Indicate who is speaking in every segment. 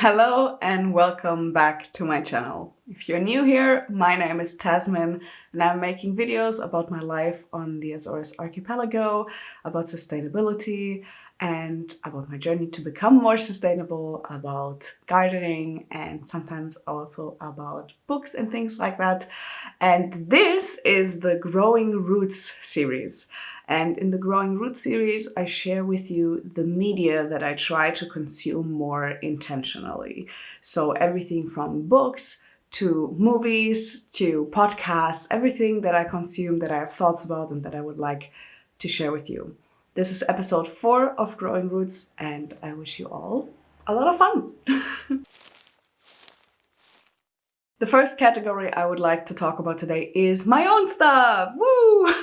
Speaker 1: Hello and welcome back to my channel. If you're new here, my name is Tasmin and I'm making videos about my life on the Azores archipelago, about sustainability and about my journey to become more sustainable, about gardening and sometimes also about books and things like that. And this is the Growing Roots series. And in the Growing Roots series, I share with you the media that I try to consume more intentionally. So everything from books to movies to podcasts, everything that I consume that I have thoughts about and that I would like to share with you. This is episode 4 of Growing Roots, and I wish you all a lot of fun. The first category I would like to talk about today is my own stuff. Woo!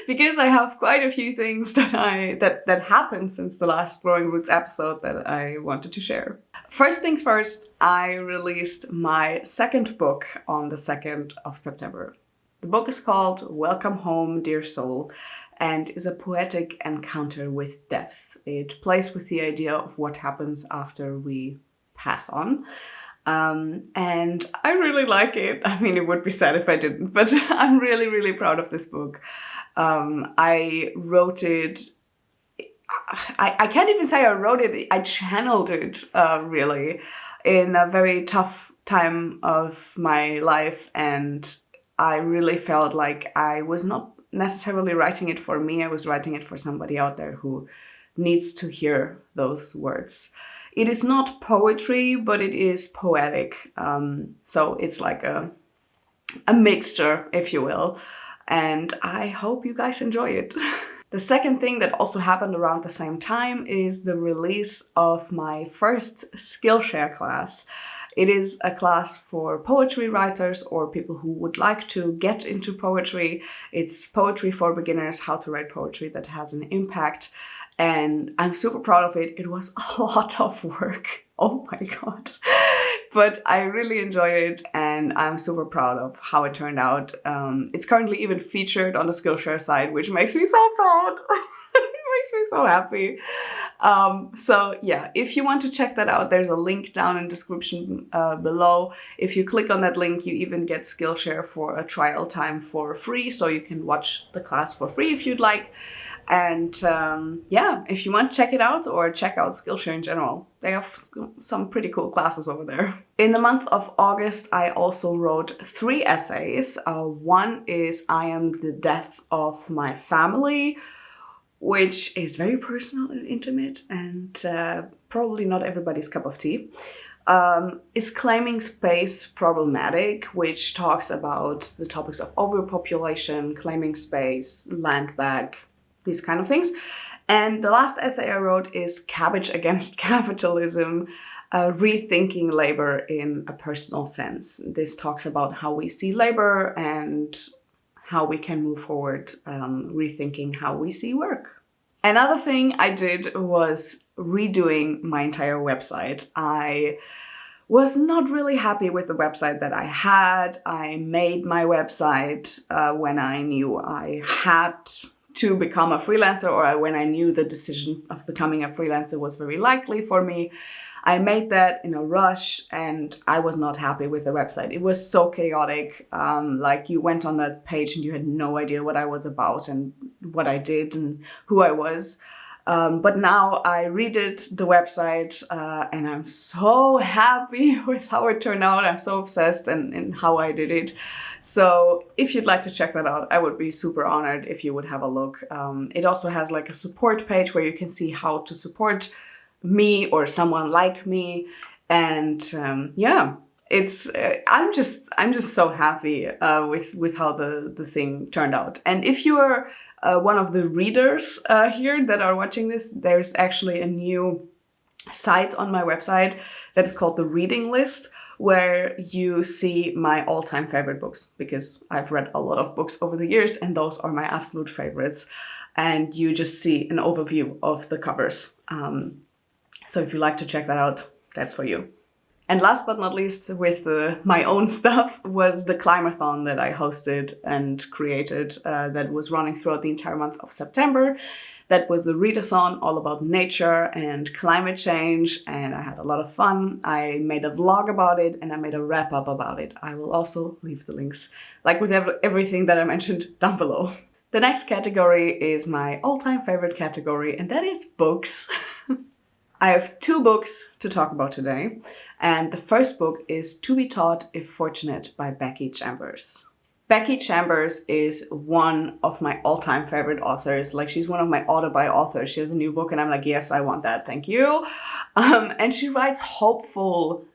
Speaker 1: Because I have quite a few things that happened since the last Growing Roots episode that I wanted to share. First things first, I released my second book on the 2nd of September. The book is called Welcome Home, Dear Soul, and is a poetic encounter with death. It plays with the idea of what happens after we pass on. And I really like it. I mean, it would be sad if I didn't, but I'm really, really proud of this book. I wrote it, I can't even say I wrote it, I channeled it really in a very tough time of my life, and I really felt like I was not necessarily writing it for me, I was writing it for somebody out there who needs to hear those words. It is not poetry, but it is poetic. So it's like a mixture, if you will. And I hope you guys enjoy it. The second thing that also happened around the same time is the release of my first Skillshare class. It is a class for poetry writers or people who would like to get into poetry. It's poetry for beginners, how to write poetry that has an impact. And I'm super proud of it. It was a lot of work. Oh my god. But I really enjoy it and I'm super proud of how it turned out. It's currently even featured on the Skillshare site, which makes me so proud. It makes me so happy. So yeah, if you want to check that out, there's a link down in the description below. If you click on that link, you even get Skillshare for a trial time for free. So you can watch the class for free if you'd like. And yeah, if you want, check it out or check out Skillshare in general. They have some pretty cool classes over there. In the month of August, I also wrote 3 essays. One is I Am the Death of My Family, which is very personal and intimate and probably not everybody's cup of tea. Is Claiming Space Problematic, which talks about the topics of overpopulation, claiming space, land back, these kind of things. And the last essay I wrote is Cabbage Against Capitalism, Rethinking Labor in a Personal Sense. This talks about how we see labor and how we can move forward, rethinking how we see work. Another thing I did was redoing my entire website. I was not really happy with the website that I had. I made my website when I knew I had to become a freelancer, or when I knew the decision of becoming a freelancer was very likely for me. I made that in a rush and I was not happy with the website. It was so chaotic. Like you went on that page and you had no idea what I was about and what I did and who I was. But now I redid the website and I'm so happy with how it turned out. I'm so obsessed in how I did it. So if you'd like to check that out, I would be super honored if you would have a look. It also has like a support page where you can see how to support me or someone like me. And yeah, it's I'm just so happy with how the thing turned out. And if you are one of the readers here that are watching this, there's actually a new site on my website that is called the Reading List, where you see my all-time favorite books, because I've read a lot of books over the years and those are my absolute favorites. And you just see an overview of the covers. So if you like to check that out, that's for you. And last but not least, with my own stuff, was the Climathon that I hosted and created that was running throughout the entire month of September. That was a readathon all about nature and climate change, and I had a lot of fun. I made a vlog about it and I made a wrap-up about it. I will also leave the links, like with everything that I mentioned, down below. The next category is my all-time favorite category, and that is books. I have 2 books to talk about today, and the first book is To Be Taught If Fortunate by Becky Chambers. Becky Chambers is one of my all-time favorite authors. Like, she's one of my auto-buy authors. She has a new book and I'm like, yes, I want that, thank you. And she writes hopeful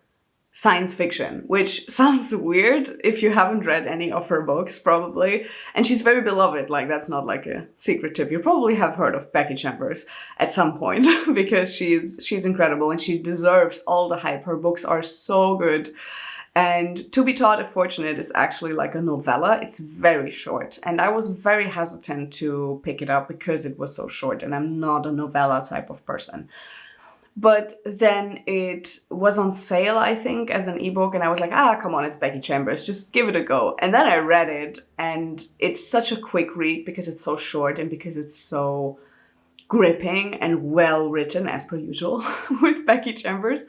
Speaker 1: science fiction, which sounds weird if you haven't read any of her books, probably. And she's very beloved. Like, that's not like a secret tip. You probably have heard of Becky Chambers at some point because she's incredible and she deserves all the hype. Her books are so good. And To Be Taught If Fortunate is actually like a novella. It's very short. And I was very hesitant to pick it up because it was so short and I'm not a novella type of person. But then it was on sale, I think, as an ebook. And I was like, come on, it's Becky Chambers. Just give it a go. And then I read it and it's such a quick read because it's so short and because it's so gripping and well written, as per usual, with Becky Chambers.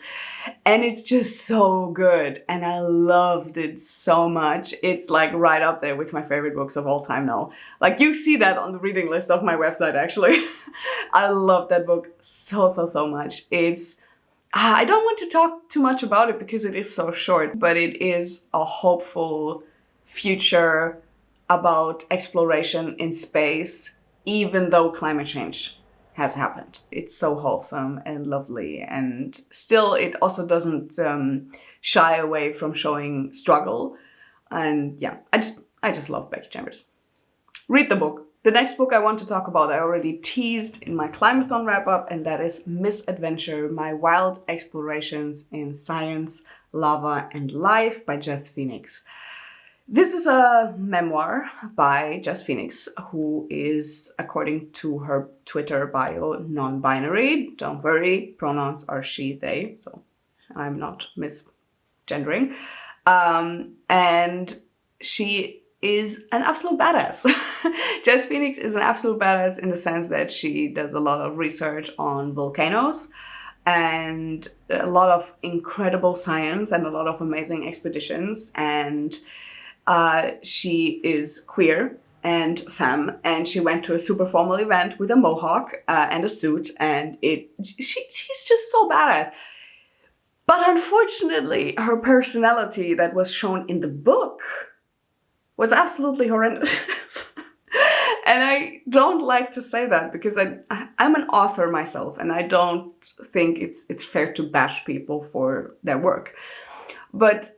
Speaker 1: And it's just so good. And I loved it so much. It's like right up there with my favorite books of all time now. Like, you see that on the reading list of my website, actually. I love that book so much. It's, I don't want to talk too much about it because it is so short, but it is a hopeful future about exploration in space, even though climate change has happened. It's so wholesome and lovely, and still it also doesn't shy away from showing struggle. And yeah, I just love Becky Chambers. Read the book. The next book I want to talk about I already teased in my Climathon wrap-up, and that is Misadventure: My Wild Explorations in Science, Lava and Life by Jess Phoenix. This is a memoir by Jess Phoenix, who is, according to her Twitter bio, non-binary. Don't worry, pronouns are she, they, so I'm not misgendering. And she is an absolute badass. Jess Phoenix is an absolute badass in the sense that she does a lot of research on volcanoes and a lot of incredible science and a lot of amazing expeditions. And she is queer and femme, and she went to a super formal event with a mohawk and a suit, and she's just so badass. But unfortunately, her personality that was shown in the book was absolutely horrendous. And I don't like to say that because I'm an author myself, and I don't think it's fair to bash people for their work. But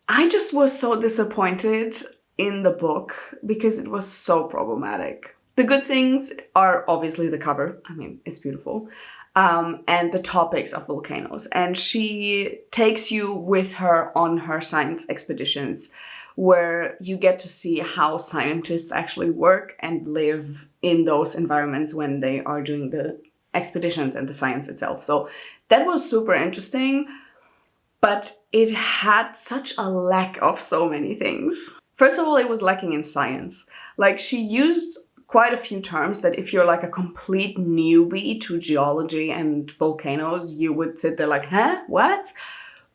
Speaker 1: I just was so disappointed in the book because it was so problematic. The good things are obviously the cover. I mean, it's beautiful. And the topics of volcanoes. And she takes you with her on her science expeditions, where you get to see how scientists actually work and live in those environments when they are doing the expeditions and the science itself. So that was super interesting. But it had such a lack of so many things. First of all, it was lacking in science. Like, she used quite a few terms that if you're like a complete newbie to geology and volcanoes, you would sit there like, huh, what?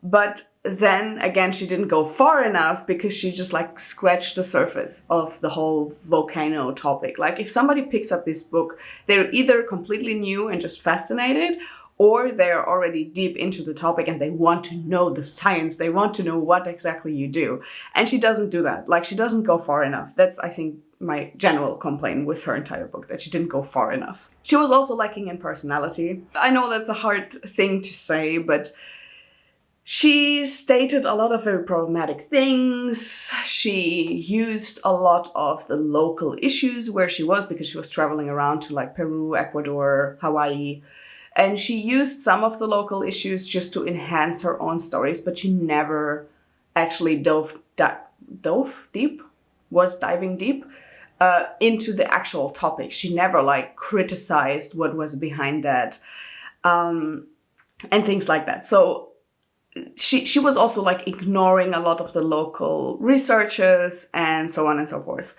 Speaker 1: But then again, she didn't go far enough because she just like scratched the surface of the whole volcano topic. Like, if somebody picks up this book, they're either completely new and just fascinated, or they're already deep into the topic and they want to know the science. They want to know what exactly you do. And she doesn't do that. Like, she doesn't go far enough. That's, I think, my general complaint with her entire book, that she didn't go far enough. She was also lacking in personality. I know that's a hard thing to say, but she stated a lot of very problematic things. She used a lot of the local issues where she was, because she was traveling around to like Peru, Ecuador, Hawaii. And she used some of the local issues just to enhance her own stories, but she never actually diving deep into the actual topic. She never like criticized what was behind that, and things like that. So she was also like ignoring a lot of the local researchers and so on and so forth.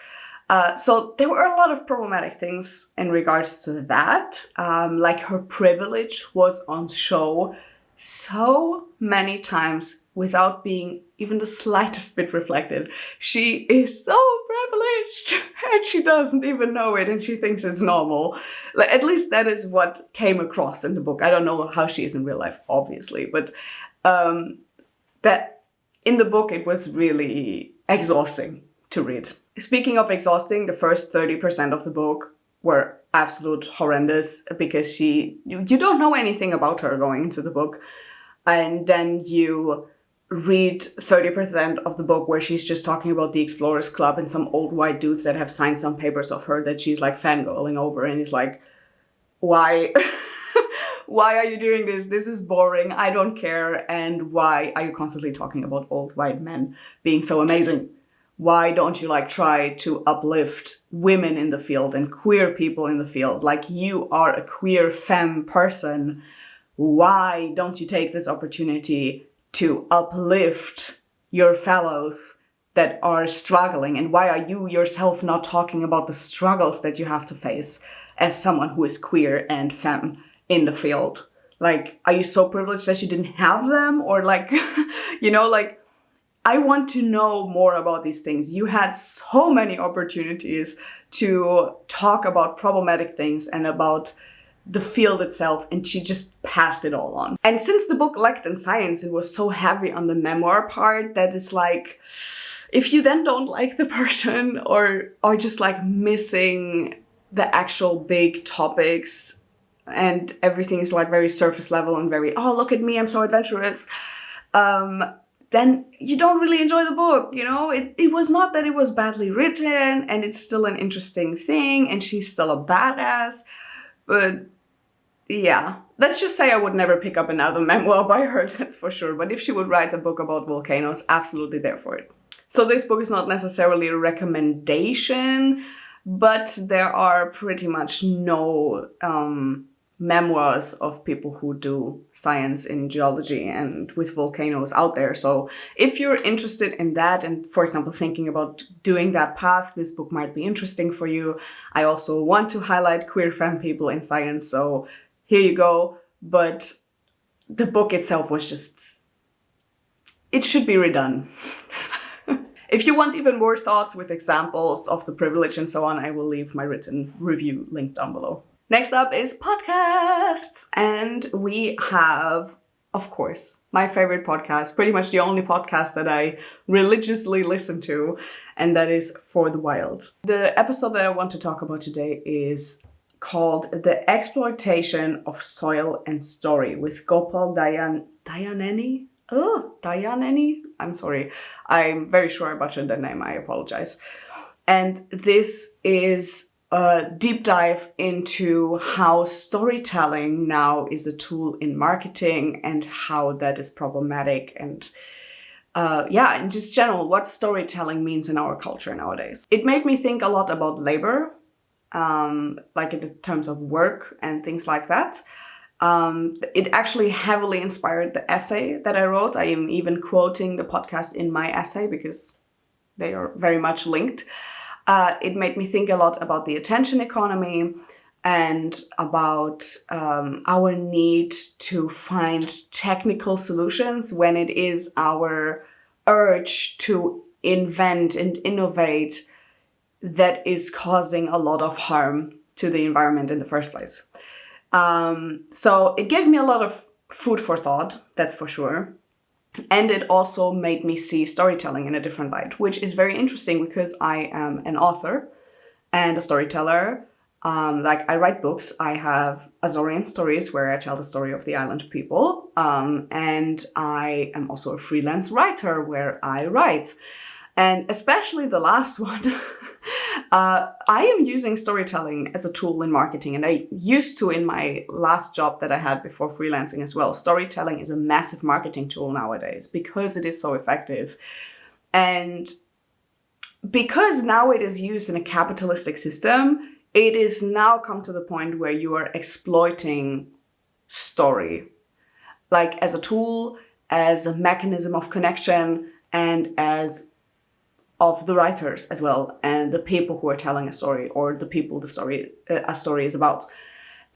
Speaker 1: So there were a lot of problematic things in regards to that. Like her privilege was on show so many times without being even the slightest bit reflected. She is so privileged and she doesn't even know it and she thinks it's normal. Like, at least that is what came across in the book. I don't know how she is in real life, obviously, but that in the book it was really exhausting to read. Speaking of exhausting, the first 30% of the book were absolute horrendous because you don't know anything about her going into the book. And then you read 30% of the book where she's just talking about the Explorers Club and some old white dudes that have signed some papers of her that she's like fangirling over. And it's like, why? Why are you doing this? This is boring. I don't care. And why are you constantly talking about old white men being so amazing? Why don't you like try to uplift women in the field and queer people in the field? Like, you are a queer femme person. Why don't you take this opportunity to uplift your fellows that are struggling? And why are you yourself not talking about the struggles that you have to face as someone who is queer and femme in the field? Like, are you so privileged that you didn't have them? Or like, you know, like, I want to know more about these things. You had so many opportunities to talk about problematic things and about the field itself, and she just passed it all on. And since the book lacked in science, it was so heavy on the memoir part that it's like, if you then don't like the person or are just like missing the actual big topics and everything is like very surface level and very, oh, look at me, I'm so adventurous, then you don't really enjoy the book, you know? It was not that it was badly written and it's still an interesting thing and she's still a badass, but yeah. Let's just say I would never pick up another memoir by her, that's for sure. But if she would write a book about volcanoes, absolutely there for it. So this book is not necessarily a recommendation, but there are pretty much no memoirs of people who do science in geology and with volcanoes out there. So if you're interested in that and, for example, thinking about doing that path, this book might be interesting for you. I also want to highlight queer femme people in science, so here you go. But the book itself was just, it should be redone. If you want even more thoughts with examples of the privilege and so on, I will leave my written review linked down below. Next up is podcasts. And we have, of course, my favorite podcast, pretty much the only podcast that I religiously listen to, and that is For the Wild. The episode that I want to talk about today is called The Exploitation of Soil and Story with GOPAL DAYANENI. Oh, DAYANENI? I'm sorry. I'm very sure I butchered that name. I apologize. And this is a deep dive into how storytelling now is a tool in marketing and how that is problematic and in just general, what storytelling means in our culture nowadays. It made me think a lot about labor, like in terms of work and things like that. It actually heavily inspired the essay that I wrote. I am even quoting the podcast in my essay because they are very much linked. It made me think a lot about the attention economy and about our need to find technical solutions when it is our urge to invent and innovate that is causing a lot of harm to the environment in the first place. So it gave me a lot of food for thought, that's for sure. And it also made me see storytelling in a different light, which is very interesting because I am an author and a storyteller. Like, I write books. I have Azorian Stories where I tell the story of the island people. And I am also a freelance writer where I write. And especially the last one, I am using storytelling as a tool in marketing. And I used to in my last job that I had before freelancing as well. Storytelling is a massive marketing tool nowadays because it is so effective. And because now it is used in a capitalistic system, it is now come to the point where you are exploiting story, like as a tool, as a mechanism of connection, and as of the writers as well, and the people who are telling a story, or the people a story is about.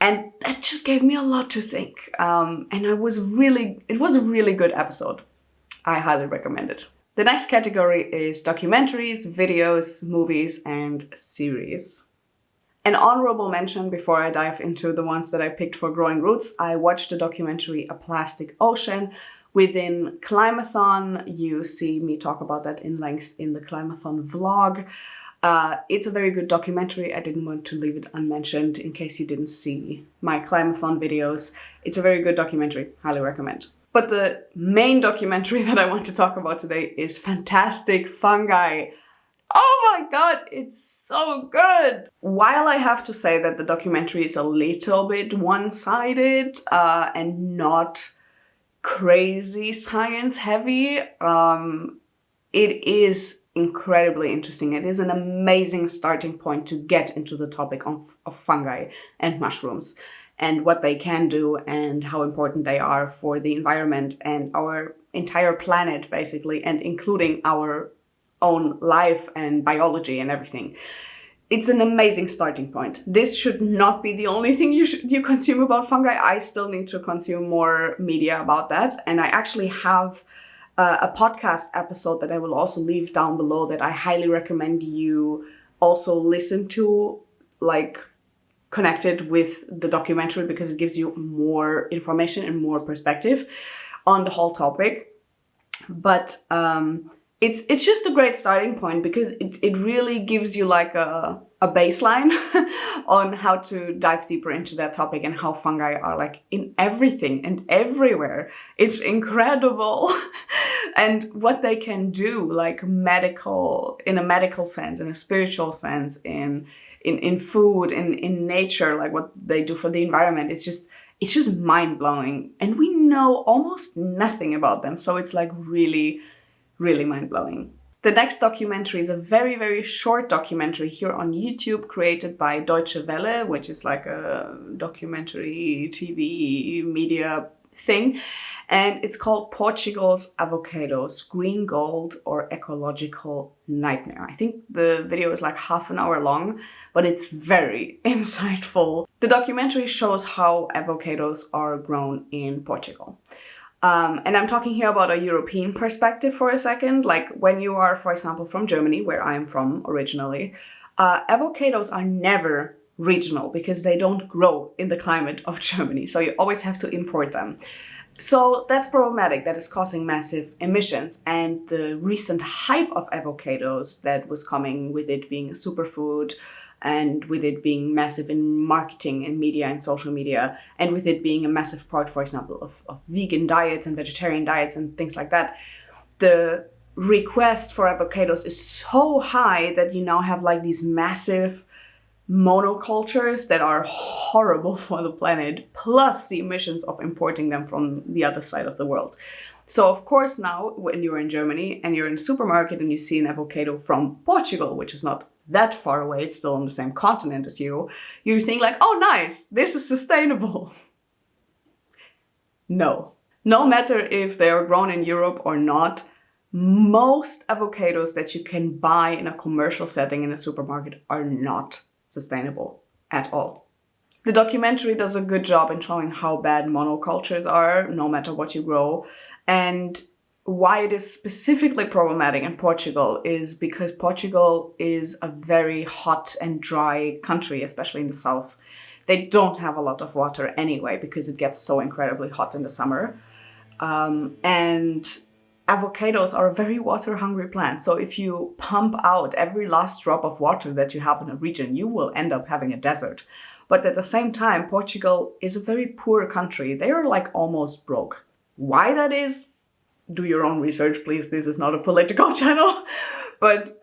Speaker 1: And that just gave me a lot to think. And it was a really good episode. I highly recommend it. The next category is documentaries, videos, movies, and series. An honorable mention before I dive into the ones that I picked for Growing Roots, I watched the documentary A Plastic Ocean. Within Climathon, you see me talk about that in length in the Climathon vlog. It's a very good documentary. I didn't want to leave it unmentioned in case you didn't see my Climathon videos. It's a very good documentary. Highly recommend. But the main documentary that I want to talk about today is Fantastic Fungi. Oh my god, it's so good! While I have to say that the documentary is a little bit one-sided and not crazy science heavy, it is incredibly interesting. It is an amazing starting point to get into the topic of fungi and mushrooms and what they can do and how important they are for the environment and our entire planet, basically, and including our own life and biology and everything. It's an amazing starting point. This should not be the only thing you consume about fungi. I still need to consume more media about that. And I actually have a podcast episode that I will also leave down below that I highly recommend you also listen to, like connected with the documentary, because it gives you more information and more perspective on the whole topic. But it's just a great starting point because it really gives you like a baseline on how to dive deeper into that topic and how fungi are like in everything and everywhere. It's incredible. And what they can do, like in a medical sense, in a spiritual sense, in food, in nature, like what they do for the environment, it's just mind-blowing. And we know almost nothing about them. So it's like really, really mind-blowing. The next documentary is a very, very short documentary here on YouTube created by Deutsche Welle, which is like a documentary TV media thing. And it's called Portugal's Avocados, Green Gold or Ecological Nightmare. I think the video is like half an hour long, but it's very insightful. The documentary shows how avocados are grown in Portugal. And I'm talking here about a European perspective for a second. Like when you are, for example, from Germany, where I'm from originally, avocados are never regional because they don't grow in the climate of Germany. So you always have to import them. So that's problematic. That is causing massive emissions. And the recent hype of avocados that was coming with it being a superfood, and with it being massive in marketing and media and social media, and with it being a massive part, for example, of vegan diets and vegetarian diets and things like that, the request for avocados is so high that you now have like these massive monocultures that are horrible for the planet, plus the emissions of importing them from the other side of the world. So of course now, when you're in Germany and you're in a supermarket and you see an avocado from Portugal, which is not that far away, it's still on the same continent as you think like, oh nice, this is sustainable. No. No matter if they are grown in Europe or not, most avocados that you can buy in a commercial setting in a supermarket are not sustainable at all. The documentary does a good job in showing how bad monocultures are, no matter what you grow, and why it is specifically problematic in Portugal is because Portugal is a very hot and dry country, especially in the south. They don't have a lot of water anyway because it gets so incredibly hot in the summer. And avocados are a very water-hungry plant. So if you pump out every last drop of water that you have in a region, you will end up having a desert. But at the same time, Portugal is a very poor country. They are like almost broke. Why that is? Do your own research, please. This is not a political channel. But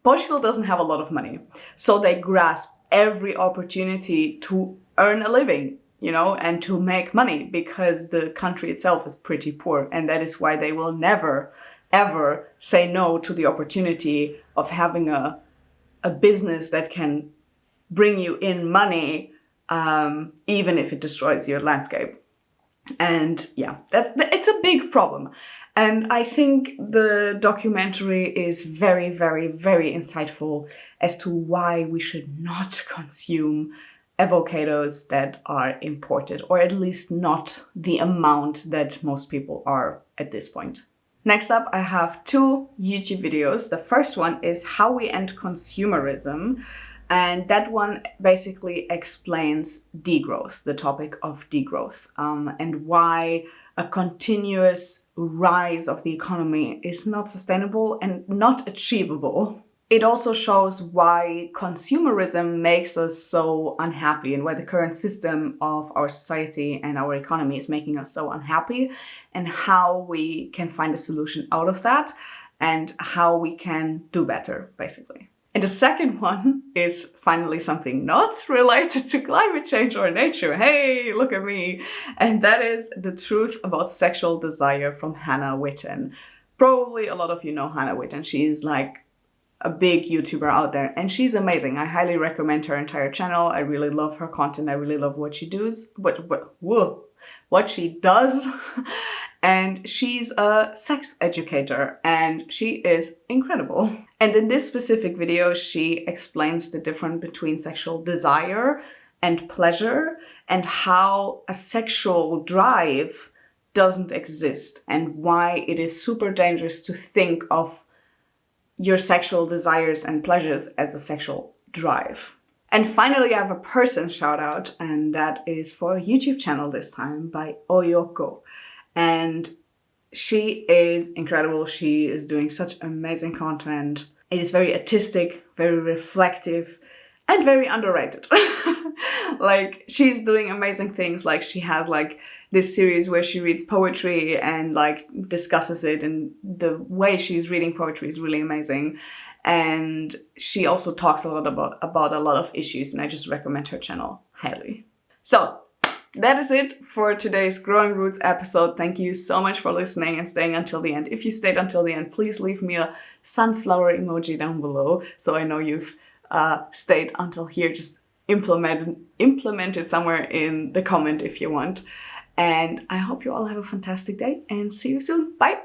Speaker 1: Portugal doesn't have a lot of money. So they grasp every opportunity to earn a living, and to make money because the country itself is pretty poor. And that is why they will never, ever say no to the opportunity of having a business that can bring you in money, even if it destroys your landscape. And yeah, it's a big problem. And I think the documentary is very, very, very insightful as to why we should not consume avocados that are imported, or at least not the amount that most people are at this point. Next up, I have 2 YouTube videos. The first one is How We End Consumerism, and that one basically explains degrowth, the topic of degrowth, and why a continuous rise of the economy is not sustainable and not achievable. It also shows why consumerism makes us so unhappy and why the current system of our society and our economy is making us so unhappy, and how we can find a solution out of that and how we can do better, basically. And the second one is finally something not related to climate change or nature. Hey, look at me. And that is The Truth About Sexual Desire from Hannah Witten. Probably a lot of you know Hannah Witten. She is like a big YouTuber out there, and she's amazing. I highly recommend her entire channel. I really love her content. I really love what she does. What she does. And she's a sex educator, and she is incredible. And in this specific video, she explains the difference between sexual desire and pleasure, and how a sexual drive doesn't exist, and why it is super dangerous to think of your sexual desires and pleasures as a sexual drive. And finally, I have a person shout out, and that is for a YouTube channel this time by Oyoko. And she is incredible. She is doing such amazing content. It is very artistic, very reflective, and very underrated. Like, she's doing amazing things. Like, she has like this series where she reads poetry and like discusses it, and the way she's reading poetry is really amazing. And she also talks a lot about a lot of issues, and I just recommend her channel highly. So that is it for today's Growing Roots episode. Thank you so much for listening and staying until the end. If you stayed until the end, please leave me a sunflower emoji down below so I know you've stayed until here. Just implement it somewhere in the comment if you want. And I hope you all have a fantastic day, and see you soon. Bye!